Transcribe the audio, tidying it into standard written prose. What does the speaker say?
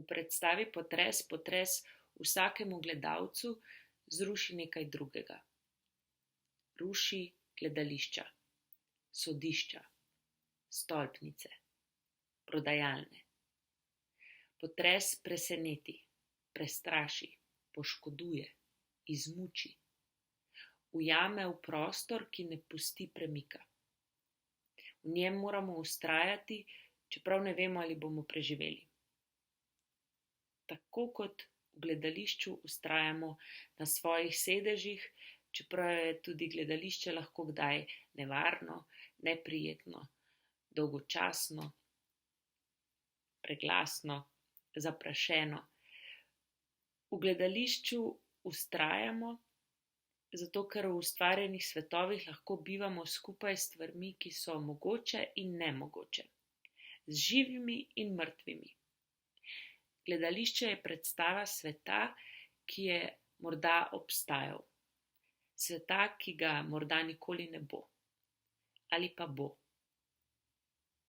V predstavi potres vsakemu gledalcu zruši nekaj drugega. Ruši gledališča, sodišča, stolpnice, prodajalne. Potres preseneti, prestraši, poškoduje, izmuči. Ujame v prostor, ki ne pusti premika. V njem moramo vztrajati, čeprav ne vemo, ali bomo preživeli. Tako kot v gledališču vztrajamo na svojih sedežih, čeprav je tudi gledališče lahko kdaj nevarno, neprijetno, dolgočasno, preglasno, zaprašeno. V gledališču vztrajamo, zato ker v ustvarjenih svetovih lahko bivamo skupaj s stvarmi, ki so mogoče in nemogoče, z živimi in mrtvimi. Gledališče je predstava sveta, ki je morda obstajal, sveta, ki ga morda nikoli ne bo, ali pa bo.